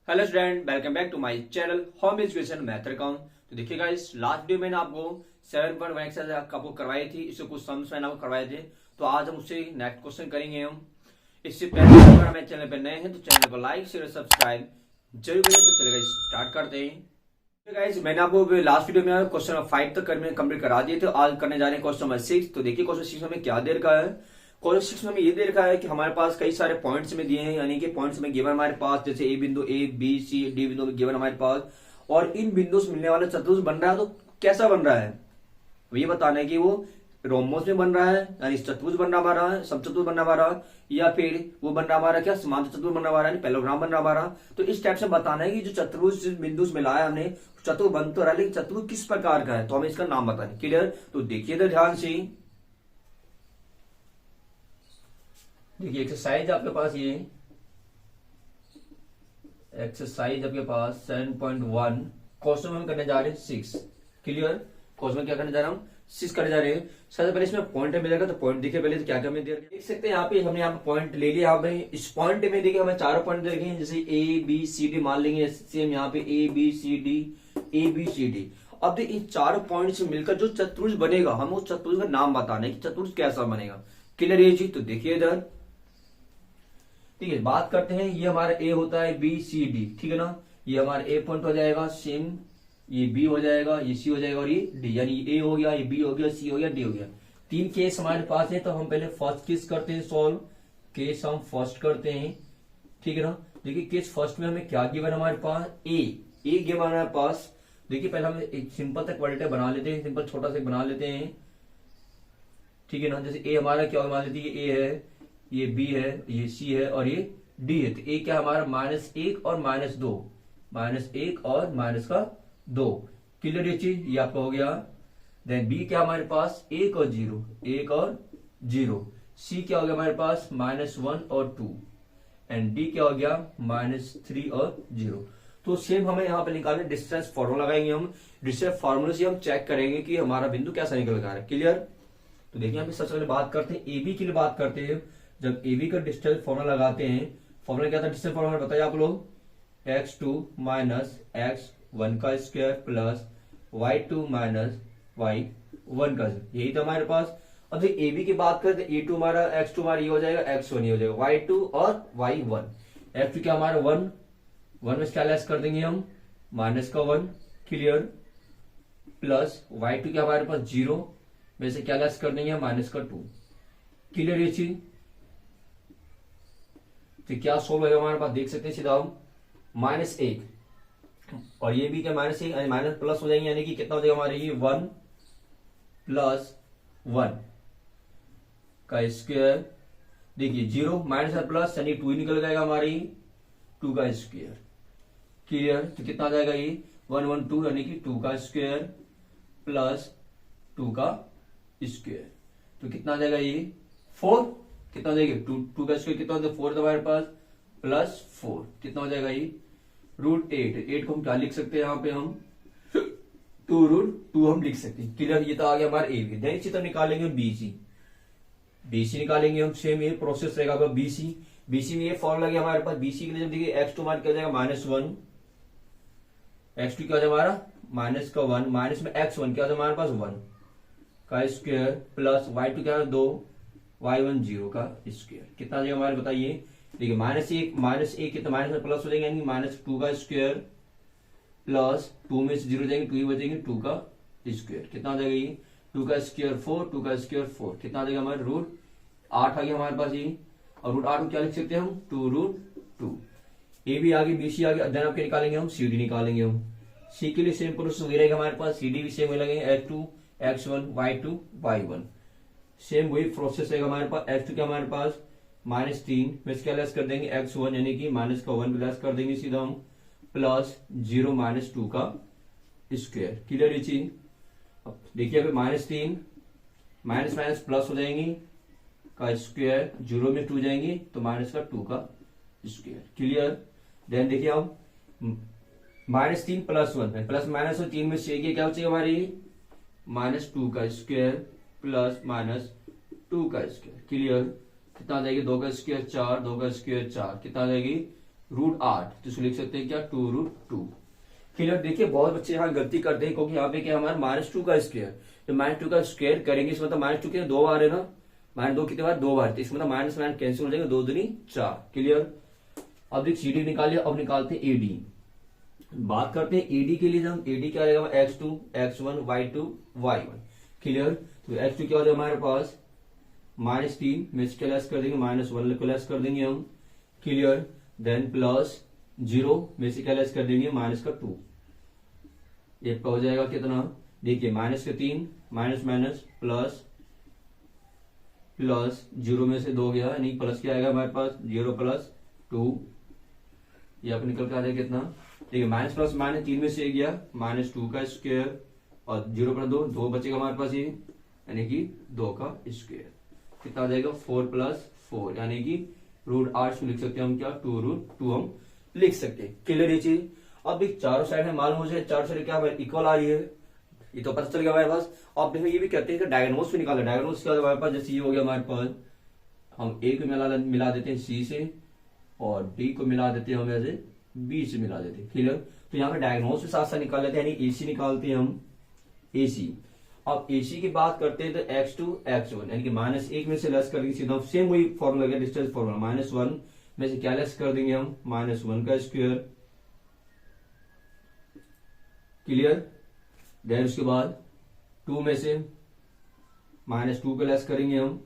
Hello student, welcome back to my channel home education method account. तो देखिए guys, last video मैंने आपको 7.1 exercise आपको करवाई थी, इससे कुछ सम्स मैंने आपको करवाए थे। तो आज हम उससे नेक्स्ट क्वेश्चन करेंगे हम। इससे पहले अगर हमारे चैनल पर नए हैं तो चैनल को लाइक शेयर सब्सक्राइब जरूर करें। तो चलिए स्टार्ट करते हैं। गाइस, मैंने आपको लास्ट वीडियो में क्वेश्चन नंबर 5 तक कंप्लीट करा दिए थे। आज करने जा रहे हैं क्वेश्चन नंबर 6। तो देखिए क्वेश्चन 6 में क्या दे रखा है। क्वेश्चन 6 में ये दे रखा है कि हमारे पास कई सारे पॉइंट्स में दिए हैं, यानी कि पॉइंट्स में गिवन हमारे पास, जैसे ए बिंदु, ए बी सी डी बिंदु गिवन हमारे पास, और इन बिंदु से मिलने वाला चतुर्भुज बन रहा है। तो कैसा बन रहा है ये बताना है कि वो रोमोस में बन रहा है, यानी चतुर्भुज बन रहा हमारा, समचतुर्भुज बन रहा हमारा, या फिर वो बन रहा हमारा क्या समांतर चतुर्भुज बन रहा हमारा, यानी पैरेललोग्राम बन रहा हमारा। तो इस टाइप से बताना है कि जो चतुर्भुज बिंदु से मिला है हमने, चतुर्भुज बन तो रहा है लेकिन चतुर्भुज किस प्रकार का है, तो हमें इसका नाम बताना है। क्लियर? तो देखिए तो ध्यान से, देखिए एक्सरसाइज आपके पास, ये एक्सरसाइज आपके पास 7.1 क्वेश्चन हम करने जा रहे हैं 6। क्लियर? क्वेश्चन में क्या करने जा रहा हूँ, 6 करने जा रहे हैं। सबसे पहले इसमें पॉइंट मिलेगा, तो पॉइंट देखिए पहले तो क्या क्या में दे देख सकते हैं। यहाँ पे हमने यहाँ पे पॉइंट ले लिया। यहाँ पे इस पॉइंट में देखिए हमें चारों पॉइंट दे रखे हैं, जैसे ए बी सी डी मान लेंगे। सेम यहाँ पे A B C D, A B C D. अब देखिए इन चारों पॉइंट से मिलकर जो चतुर्भुज बनेगा, हम उस चतुर्भुज का नाम बताना है कि चतुर्भुज कैसा बनेगा। क्लियर ये चीज? तो देखिए इधर, ठीक है, बात करते हैं। ये हमारा ए होता है, बी सी डी, ठीक है ना। ये हमारा ए पॉइंट हो जाएगा, सेम ये बी हो जाएगा, ये सी हो जाएगा, और ये डी, यानी ए हो गया, ये बी हो गया, सी हो गया, डी हो गया। 3 केस हमारे पास है। तो हम पहले फर्स्ट केस करते हैं सॉल्व। केस हम फर्स्ट करते हैं, ठीक है ना। देखिए केस फर्स्ट में हमें क्या गिवन हमारे पास, ए गिवन हमारे पास। देखिए पहले हम एक सिंपल तक क्वाड्रेटिक बना लेते हैं, सिंपल छोटा सा बना लेते हैं, ठीक है ना। जैसे ए हमारा क्या मान लेते हैं, ये है, ये बी है, ये सी है, और ये डी है। तो ए क्या हमारा -1 और -2, -1 और -2। क्लियर ये चीज? ये आपका हो गया। देन बी क्या हमारे पास, 1 और 0, 1 और 0। सी क्या हो गया हमारे पास, -1 और 2। एंड डी क्या हो गया, -3 और 0। तो सेम हमें यहाँ पे निकालने डिस्टेंस फॉर्मूला लगाएंगे हम। डिस्टेंस फॉर्मूले से हम चेक करेंगे कि हमारा बिंदु कैसा निकल रहा है। क्लियर? तो देखिए हम सबसे पहले बात करते हैं एबी के लिए। बात करते हैं, जब एबी का डिस्टेंस फॉर्मूला लगाते हैं, फॉर्मूला क्या था डिस्टेंस फॉर्मूला बताइए आप लोग, x2 माइनस x1 का square plus y2 minus y1 का, यही तो हमारे पास। अब एबी की बात करें तो ए2 हमारा, x2 हमारा ये हो जाएगा, x1 ये हो जाएगा, y2 और y1। x2 क्या हमारा 1 में क्या लेस कर देंगे हम, -1। क्लियर? प्लस y2 क्या हमारे पास 0 में से क्या लेस कर देंगे, -2। क्लियर ये चीज? तो क्या सोल्व होगा हमारे पास, देख सकते हैं सीधा हम, -1 और ये भी क्या -1 माइनस प्लस हो जाएंगे, यानी कि कितना हो जाएगा हमारे, ये 1 + 1 का स्क्वायर। देखिए 0 माइनस और प्लस, यानी 2 ही निकल जाएगा हमारी, 2 का स्क्वायर। क्लियर? तो कितना आ जाएगा ये 1 1 2, यानी कि 2 का स्क्वायर प्लस 2 का स्क्वायर। तो कितना आ जाएगा ये 4। कितना हो जाएगा 2 का स्क्वायर कितना हो जाएगा 4 हमारे पास, +4 कितना हो जाएगा ये √8। 8 को हम क्या लिख सकते हैं यहाँ पे हम 2√2 हम लिख सकते हैं। क्लियर? ये तो आ गया हमारा ए बी। देन इसी तरह निकालेंगे बीसी निकालेंगे हम। सेम ये प्रोसेस रहेगा बीसी में ये फॉर्मूला गया हमारे पास। बीसी के लिए जब देखिए x2 हमारा क्या हो जाएगा -1, x2 क्या हो जाएगा हमारा -1, माइनस में x1 क्या हो जाएगा हमारे पास 1 का स्क्वायर प्लस y2 क्या है 2, y1 0 का स्क्वायर। कितना आ जाएगा हमारे बताइए, देखिए -1 कितना माइनस में प्लस हो जाएंगे, यानी -2 का स्क्वायर प्लस 2 में से 0 जाएंगे, 2 ही बचेंगे, 2 का स्क्वायर। कितना आ जाएगा ये 2 का स्क्वायर 4, 2 का स्क्वायर 4। कितना आ जाएगा हमारे √8 आ गया हमारे पास ये। और √8 को क्या लिख सकते हैं हम 2√2। ए भी आगे, बी सी आगे। देन आपके निकालेंगे हम सी डी निकालेंगे हम। सी के लिए सेम प्रोसेस वही रहेगा हमारे पास, सी डी भी सेम लगेंगे, x2 x1 y2 y1। Same वही प्रोसेस रहेगा हमारे पास। x2 क्या हमारे पास -3 में से क्या लेस कर देंगे x1, यानी कि -1 लेस कर देंगे सीधा हम, प्लस 0 -2 का स्क्वायर। क्लियर ये चीज? अब देखिए अभी -3 माइनस प्लस हो जाएंगे का स्क्वायर, 0 में 2 जाएंगे तो -2 का स्क्वायर। क्लियर? देन देखिए अब -3 + 1 प्लस माइनस और 3 में से क्या हो जाएगा हमारी -2 का स्क्वायर प्लस -2 का स्क्वायर। क्लियर? कितना आ जाएगी 2 का स्क्वायर 4, 2 का स्क्वायर 4, कितना आ जाएगी √8, तो इसको लिख सकते हैं क्या 2√2। क्लियर। देखिए बहुत बच्चे यहाँ गलती करते हैं, क्योंकि यहाँ पे क्या हमारा -2 का स्क्वायर, तो -2 का स्क्वायर करेंगे इसमें, मतलब -2 कितने 2 बार है ना, -2 कितने बार 2 बार, तो इसमें मतलब माइनस माइनस कैंसिल हो जाएगा, 2 दूनी 4। क्लियर। अब देख CD निकाल लिया, अब निकालते हैं AD। बात करते हैं AD के लिए, जब AD क्या रहेगा x2 x1 y2 y1। Clear. तो x2 क्या हो जाएगा हमारे पास -3 में से लेस कर देंगे, -1 को लेस कर देंगे हम। क्लियर। देन +0 में से क्या लेस कर देंगे -2। ये हो जाएगा कितना, देखिए -3 माइनस माइनस प्लस 0 में से 2 गया, यानी प्लस क्या आएगा हमारे पास 0 + 2, ये अपन निकल के आ जाएगा कितना, देखिए माइनस प्लस माइनस 3 में से गया -2 का स्क्वायर और 0 + 2 बचेगा हमारे पास ये, यानी कि 2 का स्क्वायर। कितना आ जाएगा 4 + 4, यानी कि √8 लिख सकते हैं हम क्या 2√2 हम लिख सकते हैं। क्लियर ये चीज। अब देख चारों साइड में मालूम हो जाए, चारों साइड क्या इक्वल आ रही है, ये तो पता चल गया हमारे पास। अब देखो ये भी कहते हैं कि डायगोनल्स भी निकालना, डायगोनल्स क्या हमारे पास, जैसे ये हो गया हमारे पास, हम A को मिला देते हैं C से और B को मिला देते हैं हम ऐसे B से मिला देते हैं। क्लियर। तो यहाँ पे डायगोनल्स भी साथ साथ निकाल लेते हैं, यानी AC निकालते हैं हम AC। अब AC की बात करते हैं तो x2 x1, यानी कि -1 में से लेस कर देंगे, सीधा सेम वही फॉर्मूला गया डिस्टेंस फॉर्मूला, -1 में से क्या लेस कर देंगे हम -1 का स्क्वायर। क्लियर। देन उसके बाद 2 में से -2 को लेस करेंगे हम,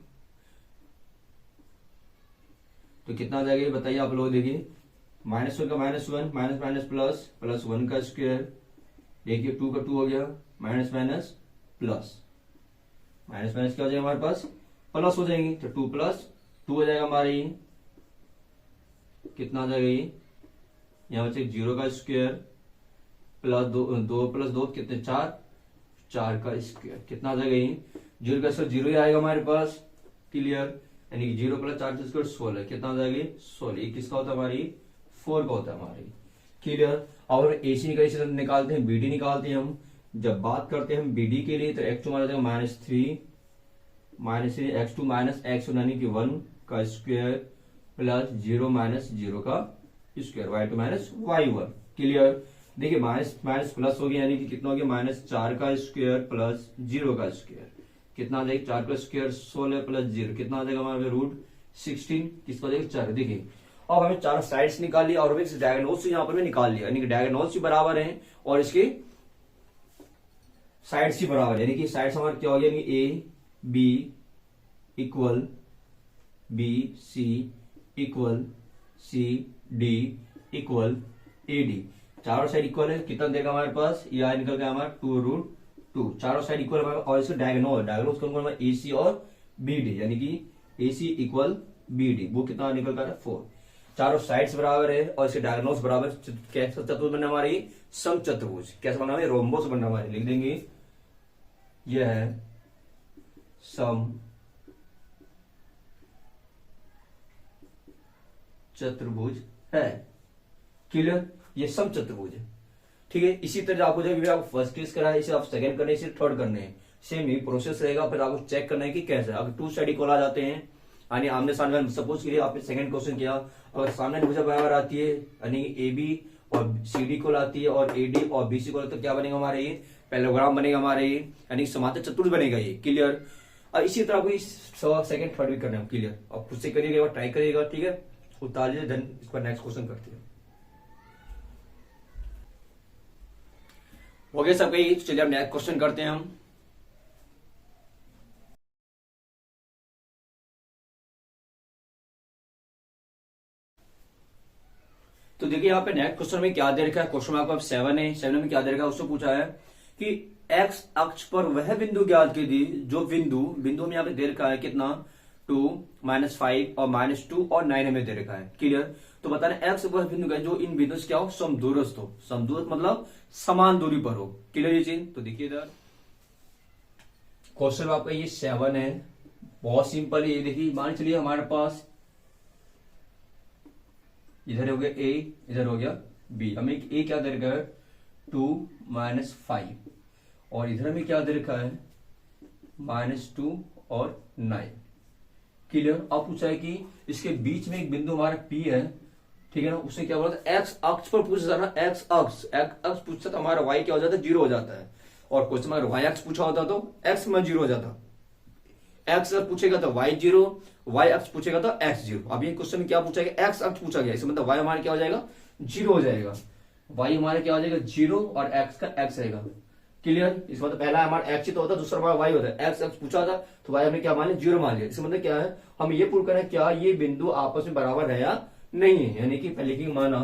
तो कितना आ जाएगा ये बताइए आप लोग। देखिए -1 का -1 माइनस माइनस प्लस 1 का स्क्वायर, देखिए 2 का 2 हो गया, minus minus plus minus minus क्या हो जाएगा हमारे पास प्लस हो जाएंगे, तो 2 + 2 हो जाएगा हमारे ये, कितना आ जाएगा ये, यहाँ बचे 0 का स्क्वायर प्लस 2 + 2 कितने 4 का स्क्वायर, कितना आ जाएगा ये 0 का स्क्वायर 0 ही आएगा हमारे पास। क्लियर। यानी कि 0 + 4 का स्क्वायर 16, कितना आ जाएगा 16, ये किसका होता है हमारी 4 का होता है हमारी। क्लियर। और AC निकालते हैं, BD निकालते हैं हम। जब बात करते हैं हम BD के लिए, तो x2 माना जाएगा -3 x2 माइनस x1 यानी कि 1 का स्क्वायर प्लस 0 - 0 का स्क्वायर, y2 - y1। क्लियर। देखिए माइनस माइनस प्लस हो गया, यानी कि कितना हो गया -4 का स्क्वायर प्लस 0 का स्क्वायर, कितना आ जाएगा 4 का स्क्वायर 16 + 0, कितना आ जाएगा हमारे √16, किसका आ जाएगा 4। देखिए अब हमें चारों साइड्स निकाल लिया और डायगोनल्स यहाँ पर भी निकाल लिया, यानी कि डायगोनल्स भी बराबर हैं और इसके साइड्स ही बराबर, यानी कि साइड्स हमारे क्या हो गया, A B equal B C equal C D equal AD, चारों साइड इक्वल है, कितना देगा हमारे पास, ये निकल गया हमारा 2√2, चारों साइड इक्वल हमारे, और इसके डायगोनल्स कौन कौन AC और BD, यानी कि AC इक्वल BD, वो कितना निकल गया 4, चारों साइड्स बराबर है और इसके डायगोनल्स बराबर। कैसा चतुर्भुज बनना हमारी समचतुर्भुज, कैसा बनना है रोम्बोस बनना हमारी, लिख देंगे यह है सम चतुर्भुज है। क्लियर। ये सम चतुर्भुज है। ठीक है। इसी तरह आपको जब भी आपको फर्स्ट केस करा है, इसे आप सेकंड करने इसे थर्ड करने हैं, सेम ही प्रोसेस रहेगा। फिर आपको चेक करना है कि कैसे, अगर 2 साइड इक्वल आ जाते हैं, यानी आमने सामने, सपोज के लिए आपने सेकंड क्वेश्चन किया, अगर सामने भुजा बराबर आती है, यानी AB और CD को आती है और AD और BC को, तो क्या बनेगा हमारे ये पैरेललोग्राम बनेगा हमारे ये, यानी समांतर चतुर्भुज बनेगा ये। क्लियर। और इसी तरह आपको सेकंड थर्ड भी करना है। क्लियर। और खुद से करिएगा, ट्राई करिएगा। ठीक है। उतार लीजिए, देन इस पर नेक्स्ट क्वेश्चन करते हैं। हो गया सबका ये, चलिए अब नेक्स्ट क्वेश्चन करते हैं हम। तो देखिए यहाँ पे नेक्स्ट क्वेश्चन में क्या दे रखा है, क्वेश्चन आपको 7 है, 7 में क्या दे रखा है, उससे पूछा है कि एक्स अक्ष पर वह बिंदु ज्ञात कीजिए जो बिंदु में यहाँ पे दे रखा है कितना 2 -5 और -2 और 9 में दे रखा है। क्लियर। तो बताना एक्स वह बिंदु का जो इन बिंदु से क्या हो समदूरस्थ हो, समदूरस्थ मतलब समान दूरी पर हो। क्लियर ये चीज। तो देखिए इधर क्वेश्चन आपका ये 7 है, बहुत सिंपल है। ये देखिए मान चलिए हमारे पास इधर हो गया A, इधर हो गया B, हमें A क्या दे रखा है 2 -5 और इधर हमें क्या दे रखा है -2 और 9। क्लियर। अब पूछा है कि इसके बीच में एक बिंदु हमारा P है, ठीक है ना। उसने क्या बोला था, एक्स अक्ष पर पूछा था ना, एक्स अक्ष पूछता तो हमारा वाई क्या हो जाता है, 0 हो जाता है। और क्वेश्चन अगर वाई अक्ष पूछा होता तो एक्स में 0 हो जाता। एक्स अगर पूछेगा तो वाई 0, वाई अक्ष पूछेगा तो एक्स 0। अब ये क्वेश्चन में क्या पूछा गया, एक्स अक्ष पूछा गया, इसका मतलब वाई हमारा क्या हो जाएगा, 0 हो जाएगा। वाई हमारा क्या हो जाएगा, 0 और एक्स का एक्स रहेगा। क्लियर। इसका मतलब पहला हमारा एक्स ही तो होता है, दूसरा हमारा वाई होता है। एक्स अक्ष पूछा था तो वाई हमने क्या मान लिया, 0 मान लिया। इसका मतलब क्या है, हम ये प्रूव करें क्या ये बिंदु आपस में बराबर है या नहीं है। यानी कि पहले की माना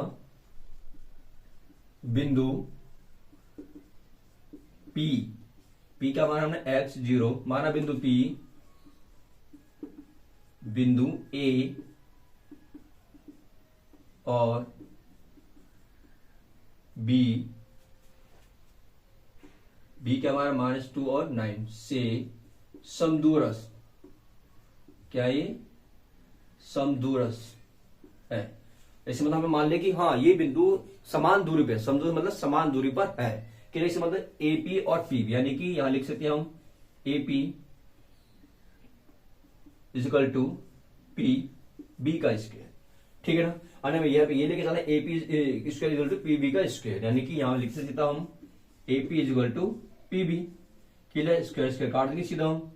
बिंदु पी, पी का माना हमने एक्स 0 माना, बिंदु पी, बिंदु ए और बी, बी क्या हमारा -2 और 9 से समदूरस, क्या ये समदूरस है। ऐसे मतलब हमें मान ले कि हाँ ये बिंदु समान दूरी पे, समदूर मतलब समान दूरी पर है। कि ऐसे मतलब एपी और पी, यानी कि यहां लिख सकते हैं हम AP equal to P B का स्क्वायर, ठीक है ना। और मैं यहाँ पे ये लेके चला AP square equal to P B का स्क्वायर, यानी कि यहां लिख सकता हम AP equal to P B. Clear, square square काट देंगे सीधा हम।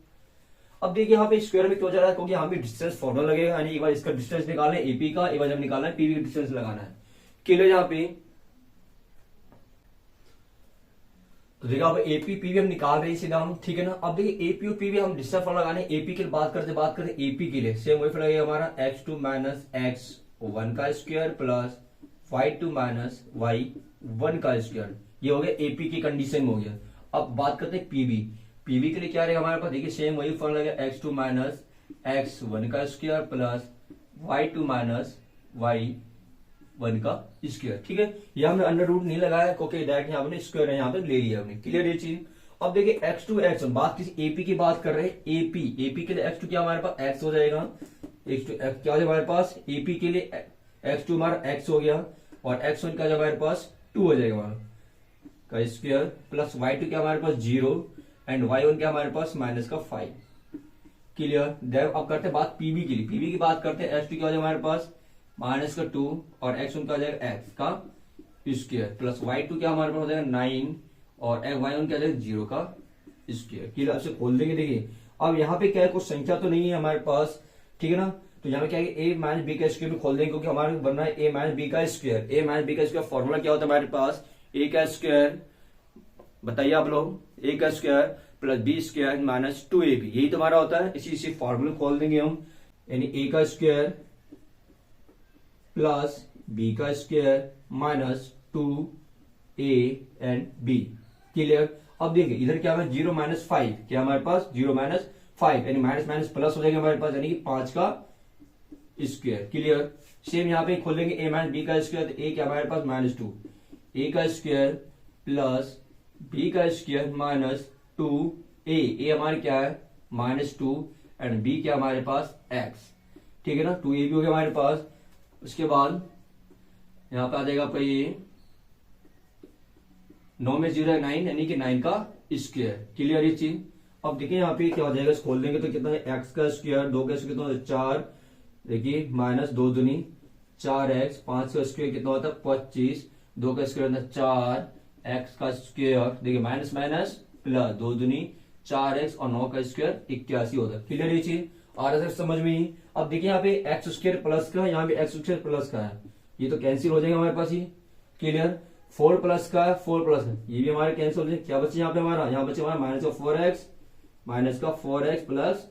अब देखिए यहाँ पे स्क्वायर में क्यों जा रहा है, क्योंकि यहाँ पे डिस्टेंस फॉर्मूला लगेगा, यानी एक बार इसका डिस्टेंस निकालना है एपी का, एक बार जब निकालना है पीबी का डिस्टेंस लगाना है। क्लियर यहाँ पे। तो देखिए अब एपी पीबी हम निकाल रहे हैं सीधा हम, ठीक है ना। अब देखिए एपी और पीबी हम डिस्टेंस फॉर्मूला लगाने, एपी की बात करते एपी के लिए सेम वही लगेगा हमारा x2 माइनस x1 का square plus y2 minus y1 का स्क्वायर। ये हो गया एपी की कंडीशन में हो गया। अब बात करते हैं पीबी, पीवी के लिए क्या रहेगा हमारे पास, देखिए सेम वही फॉर्मूला लगेगा x2 माइनस x1 का square plus y2 minus y1 का स्क्वायर, ठीक है। यह हमने अंडर रूट नहीं लगाया क्योंकि डायरेक्ट यहाँ पे स्क्वायर है, यहाँ पे ले लिया हमने। क्लियर ये चीज। अब देखिए x2 x1, बात किसी एपी की बात कर रहे हैं, एपी के लिए x2 क्या हमारे पास x हो जाएगा, x2 x क्या हो जाएगा हमारे पास, एपी के लिए x2 हमारा x हो गया और x1 का हमारे पास 2 हो जाएगा हमारा का स्क्वायर प्लस y2 क्या हमारे पास 0 एंड y1 क्या हमारे पास -5। क्लियर। देव अब करते हैं बात पीबी की लिए, पीबी की बात करते हैं x2 क्या हो जाएगा हमारे पास -2 और x1 का हो जाएगा x का स्क्वायर प्लस y2 क्या हमारे पास हो जाएगा 9 और y1 क्या हो जाएगा 0 का स्क्वायर। क्लियर। आपसे खोल देंगे। देखिए अब यहाँ पे क्या है, कुछ संख्या तो नहीं है हमारे पास, ठीक है ना। तो यहाँ पे क्या है, a माइनस बी का स्क्वायर में खोल देंगे क्योंकि हमारे बनना है a माइनस बी का स्क्वायर। a माइनस बी का स्क्वायर फॉर्मूला क्या होता है हमारे पास, a का स्क्वायर, बताइए आप लोग, a का square plus B square minus 2ab, यही तो हमारा होता है। इसी फॉर्मूले खोल देंगे हम, यानी a का स्क्वायर प्लस बी का square minus 2a and b। Clear. अब देखिए इधर क्या है 0 - 5, क्या हमारे पास 0 - 5 यानी माइनस माइनस प्लस हो जाएगा हमारे पास, यानी कि 5 का स्क्वायर। क्लियर। सेम यहाँ पे खोलेंगे a माइनस बी का स्क्वायर, तो a क्या हमारे पास -2, a का स्क्वायर प्लस b का स्क्वायर माइनस 2a, a हमारे क्या है -2 एंड b क्या हमारे पास x, ठीक है ना। 2a भी हो गया हमारे पास। उसके बाद यहाँ पे आ जाएगा आपका ये 9 में 0 है 9, यानी कि 9 का स्क्वायर। क्लियर ये चीज। अब देखिए यहाँ पे क्या हो जाएगा, खोल देंगे तो कितना है x का स्क्वायर, 2 का स्क्वायर कितना है 4, देखिए -2 दूनी 4x, 5 का स्क्वायर कितना होता है 25, 2 का स्क्वायर होता है 4, x का स्क्वायर देखिए माइनस माइनस प्लस 2 दूनी 4x और 9 का स्क्वायर 81 होता है। क्लियर ये चीज आ रहा है समझ में ही। अब देखिए यहाँ पे एक्स स्क्वायर प्लस का, यहाँ पे एक्स स्क्वायर प्लस का है, ये तो कैंसिल हो जाएगा हमारे पास ही। क्लियर। 4 प्लस का 4 प्लस है, ये भी हमारे कैंसिल हो जाएगा। क्या बचे यहाँ पे हमारा, यहाँ बचे हमारा -4x माइनस का 4x प्लस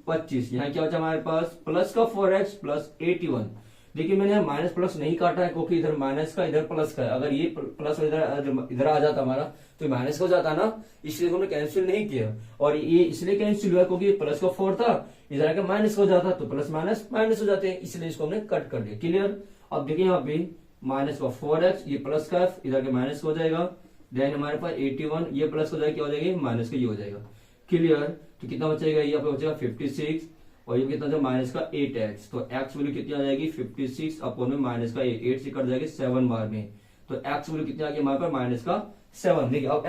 25, यहाँ क्या बचा हमारे पास प्लस का 4x प्लस 81। देखिए मैंने यहाँ माइनस प्लस नहीं काटा है क्योंकि इधर माइनस का इधर प्लस का है, अगर ये प्लस इधर आ जाता हमारा तो माइनस हो जाता ना, इसलिए हमने कैंसिल नहीं किया। और ये इसलिए कैंसिल हुआ क्योंकि प्लस का 4 था, इधर आके माइनस हो जाता तो प्लस माइनस माइनस हो जाते हैं, इसलिए इसको हमने कट कर दिया। क्लियर। अब देखिए यहाँ पे माइनस का 4x, ये प्लस का इधर के माइनस हो जाएगा, देन हमारे पास 81, ये प्लस हो जाएगा, क्या हो जाएगा माइनस का ये हो जाएगा। क्लियर। तो कितना बचेगा, ये पे बचेगा 56 और ये कितना माइनस का 8x, तो x वैल्यू कितनी आ जाएगी 56 अपॉन में माइनस का 8 से कट जाएगी 7 बार में, तो x वैल्यू कितनी आ गई हमारे पास -7। देखिए अब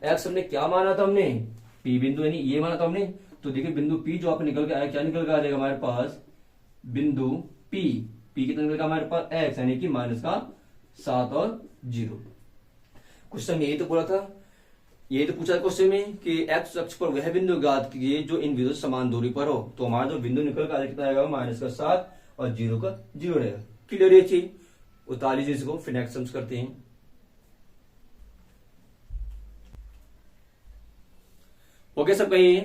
x हमने क्या माना था, हमने p बिंदु यानी ये माना था हमने। तो देखिए बिंदु p जो आप निकल के आया, क्या निकल के आ जाएगा हमारे पास बिंदु p, पी कितना निकलेगा हमारे पास x, यानी कि माइनस का 7 और 0। क्वेश्चन यही तो पूरा था, यही तो पूछा क्वेश्चन में कि x अक्ष पर वह बिंदु ज्ञात कीजिए जो इन बिंदु से समान दूरी पर हो। तो हमारा जो बिंदु निकल कर कितना आएगा, माइनस का 7 और 0 का 0 रहेगा। क्लियर ये चीज, उतार लीजिए इसको, फिर नेक्स्ट सम्स करते हैं। ओके सब कहिए।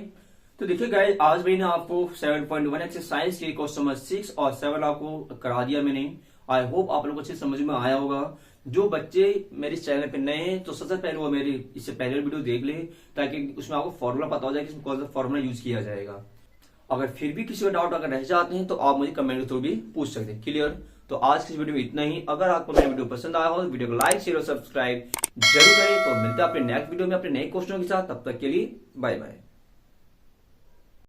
तो देखिए गाइस, आज मैंने आपको 7.1 एक्सरसाइज के क्वेश्चन नंबर 6 और 7 आपको करा दिया मैंने। आई होप आप लोगों को अच्छे समझ में आया होगा। जो बच्चे मेरे चैनल पे नए हैं तो सबसे पहले वो मेरी इससे पहले वीडियो देख ले, ताकि उसमें आपको फॉर्मूला पता हो जाए कि कौन सा फॉर्मूला यूज किया जाएगा। अगर फिर भी किसी का डाउट अगर रह जाते हैं तो आप मुझे कमेंट के थ्रू भी पूछ सकते हैं। क्लियर। तो आज की वीडियो में इतना ही। अगर आपको मेरा वीडियो पसंद आया हो तो वीडियो को लाइक शेयर और सब्सक्राइब जरूर करें। तो मिलते हैं अपने नेक्स्ट वीडियो में अपने नए क्वेश्चनों के साथ। तब तक के लिए बाय बाय।